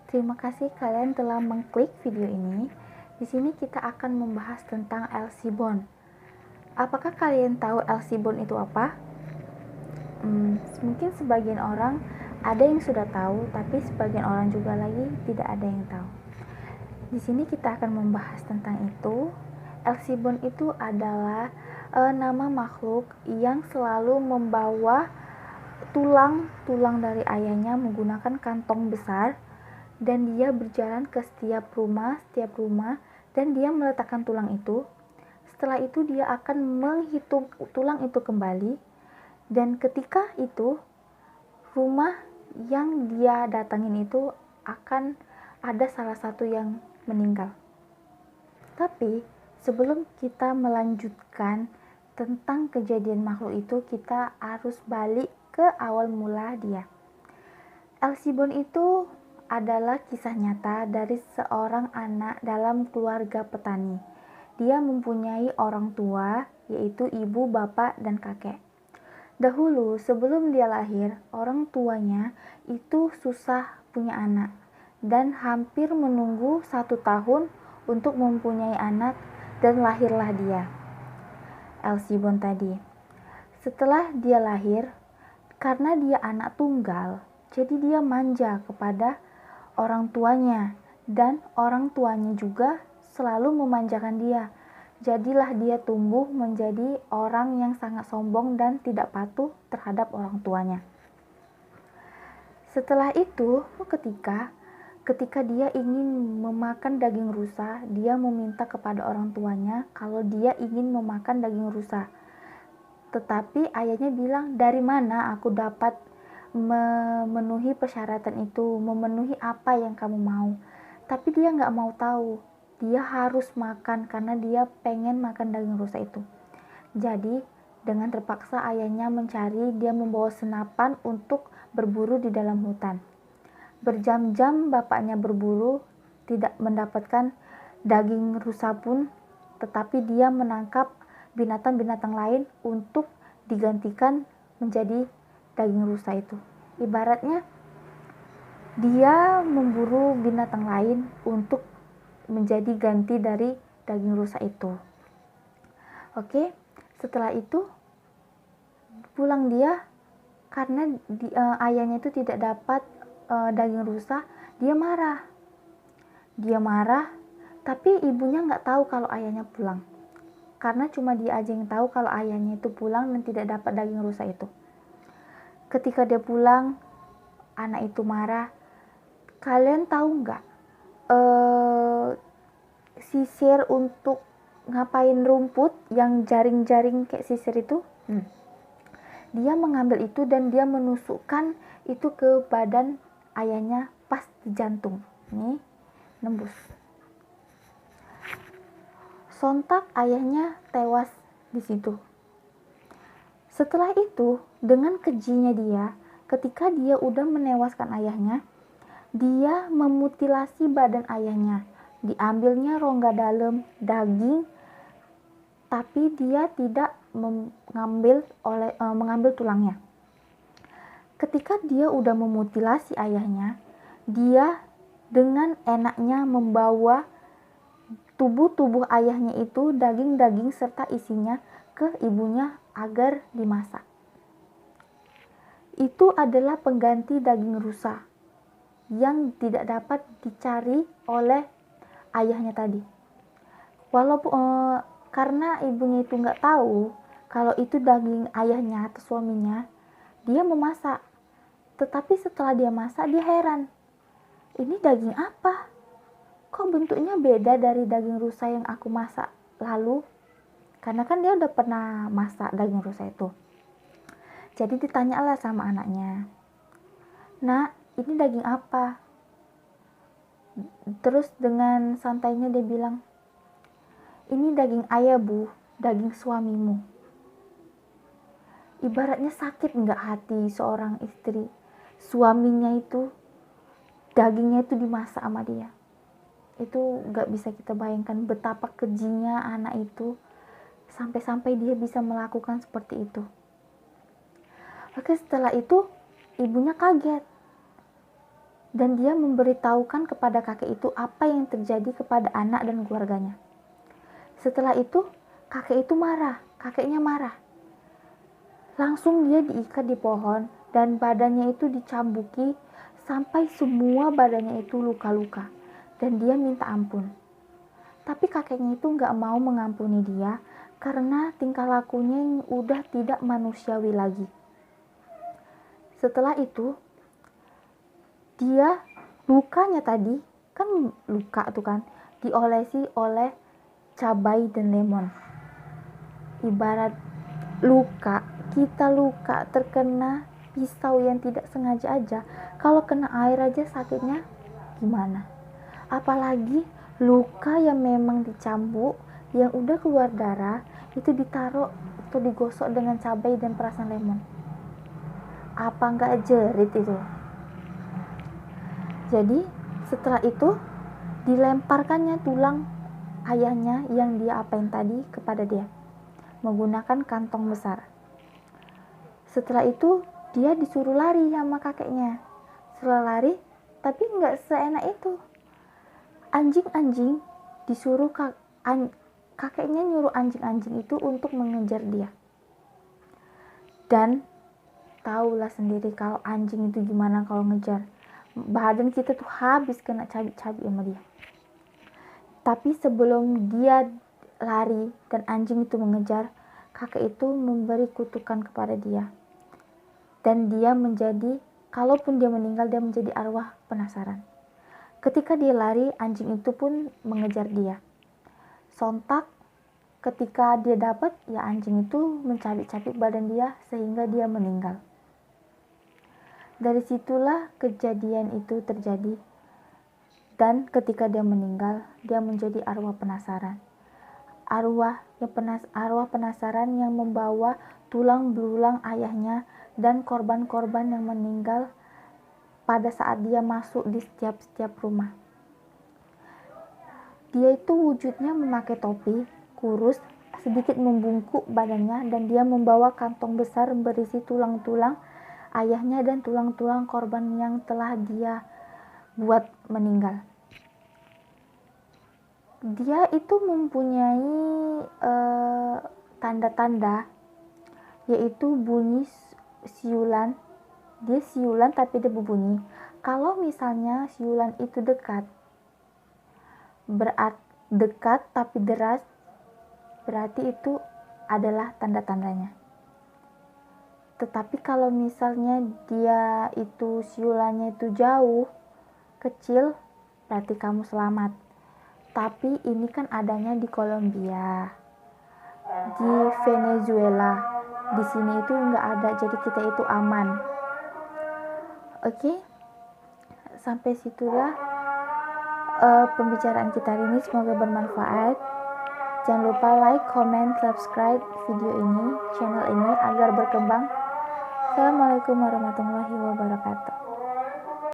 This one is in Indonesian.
Terima kasih kalian telah mengklik video ini. Di sini kita akan membahas tentang LC bond. Apakah kalian tahu LC bond itu apa? Mungkin sebagian orang ada yang sudah tahu, tapi sebagian orang juga lagi tidak ada yang tahu. Di sini kita akan membahas tentang itu. LC bond itu adalah nama makhluk yang selalu membawa tulang dari ayahnya menggunakan kantong besar, dan dia berjalan ke setiap rumah dan dia meletakkan tulang itu. Setelah itu dia akan menghitung tulang itu kembali, dan ketika itu rumah yang dia datangin itu akan ada salah satu yang meninggal. Tapi sebelum kita melanjutkan tentang kejadian makhluk itu, kita harus balik ke awal mula dia. LC bond itu adalah kisah nyata dari seorang anak dalam keluarga petani. Dia mempunyai orang tua, yaitu ibu, bapak, dan kakek. Dahulu sebelum dia lahir, orang tuanya itu susah punya anak dan hampir menunggu 1 tahun untuk mempunyai anak, dan lahirlah dia, LC bond tadi. Setelah dia lahir, karena dia anak tunggal, jadi dia manja kepada orang tuanya, dan orang tuanya juga selalu memanjakan dia. Jadilah dia tumbuh menjadi orang yang sangat sombong dan tidak patuh terhadap orang tuanya. Setelah itu, ketika dia ingin memakan daging rusa, dia meminta kepada orang tuanya kalau dia ingin memakan daging rusa. Tetapi ayahnya bilang, dari mana aku dapat memenuhi persyaratan itu, memenuhi apa yang kamu mau. Tapi dia gak mau tahu, dia harus makan karena dia pengen makan daging rusa itu. Jadi dengan terpaksa ayahnya mencari, dia membawa senapan untuk berburu di dalam hutan. Berjam-jam bapaknya berburu, tidak mendapatkan daging rusa pun, tetapi dia menangkap binatang-binatang lain untuk digantikan menjadi daging rusa itu. Ibaratnya dia memburu binatang lain untuk menjadi ganti dari daging rusa itu. Oke, setelah itu pulang dia karena ayahnya itu tidak dapat daging rusa. Dia marah, tapi ibunya nggak tahu kalau ayahnya pulang. Karena cuma dia aja yang tahu kalau ayahnya itu pulang dan tidak dapat daging rusa itu. Ketika dia pulang, anak itu marah. Kalian tahu nggak sisir untuk ngapain rumput yang jaring-jaring kayak sisir itu? Dia mengambil itu dan dia menusukkan itu ke badan ayahnya pas di jantung. Nih, nembus. Sontak ayahnya tewas di situ. Setelah itu, dengan kejinya dia, ketika dia udah menewaskan ayahnya, dia memutilasi badan ayahnya. Diambilnya rongga dalam, daging, tapi dia tidak mengambil tulangnya. Ketika dia udah memutilasi ayahnya, dia dengan enaknya membawa tubuh ayahnya itu, daging-daging serta isinya, ke ibunya agar dimasak. Itu adalah pengganti daging rusa yang tidak dapat dicari oleh ayahnya tadi. Walaupun karena ibunya itu nggak tahu kalau itu daging ayahnya atau suaminya, dia memasak. Tetapi setelah dia masak, dia heran, ini daging apa? Kok bentuknya beda dari daging rusa yang aku masak lalu? Karena kan dia udah pernah masak daging rusa itu. Jadi ditanyalah sama anaknya, "Nak, ini daging apa?" Terus dengan santainya dia bilang, "Ini daging ayah, Bu, daging suamimu." Ibaratnya sakit nggak hati seorang istri, suaminya itu dagingnya itu dimasak sama dia. Itu nggak bisa kita bayangkan betapa kejinya anak itu, sampai-sampai dia bisa melakukan seperti itu. Oke, setelah itu ibunya kaget. dan dia memberitahukan kepada kakek itu apa yang terjadi kepada anak dan keluarganya. Setelah itu kakeknya marah. Langsung dia diikat di pohon dan badannya itu dicambuki sampai semua badannya itu luka-luka, dan dia minta ampun. Tapi kakeknya itu gak mau mengampuni dia karena tingkah lakunya yang udah tidak manusiawi lagi. Setelah itu dia lukanya tadi kan luka tuh kan diolesi oleh cabai dan lemon. Ibarat kita luka terkena pisau yang tidak sengaja aja, kalau kena air aja sakitnya gimana, apalagi luka yang memang dicambuk yang udah keluar darah itu ditaruh atau digosok dengan cabai dan perasan lemon, apa nggak jerit itu. Jadi setelah itu dilemparkannya tulang ayahnya yang dia apain tadi kepada dia menggunakan kantong besar. Setelah itu dia disuruh lari sama kakeknya. Setelah lari, tapi nggak seenak itu. Anjing-anjing disuruh kakeknya nyuruh anjing-anjing itu untuk mengejar dia. Dan tahulah sendiri kalau anjing itu gimana kalau ngejar. Badan kita tuh habis kena cabik-cabik sama dia. Tapi sebelum dia lari dan anjing itu mengejar, kakek itu memberi kutukan kepada dia. Dan dia menjadi, kalaupun dia meninggal, dia menjadi arwah penasaran. Ketika dia lari, anjing itu pun mengejar dia. Sontak ketika dia dapat, ya anjing itu mencabik-cabik badan dia sehingga dia meninggal. Dari situlah kejadian itu terjadi. Dan ketika dia meninggal, dia menjadi arwah penasaran. Arwah penasaran yang membawa tulang belulang ayahnya dan korban-korban yang meninggal pada saat dia masuk di setiap rumah. Dia itu wujudnya memakai topi, kurus, sedikit membungkuk badannya, dan dia membawa kantong besar berisi tulang-tulang ayahnya dan tulang-tulang korban yang telah dia buat meninggal. Dia itu mempunyai tanda-tanda, yaitu bunyi siulan. Dia siulan tapi dia berbunyi. Kalau misalnya siulan itu dekat tapi deras, berarti itu adalah tanda-tandanya. Tetapi kalau misalnya dia itu siulannya itu jauh, kecil, berarti kamu selamat. Tapi ini kan adanya di Kolombia, di Venezuela. Di sini itu nggak ada, jadi kita itu aman. Oke, sampai situlah pembicaraan kita hari ini. Semoga bermanfaat. Jangan lupa like, comment, subscribe video ini, channel ini agar berkembang. Assalamualaikum warahmatullahi wabarakatuh.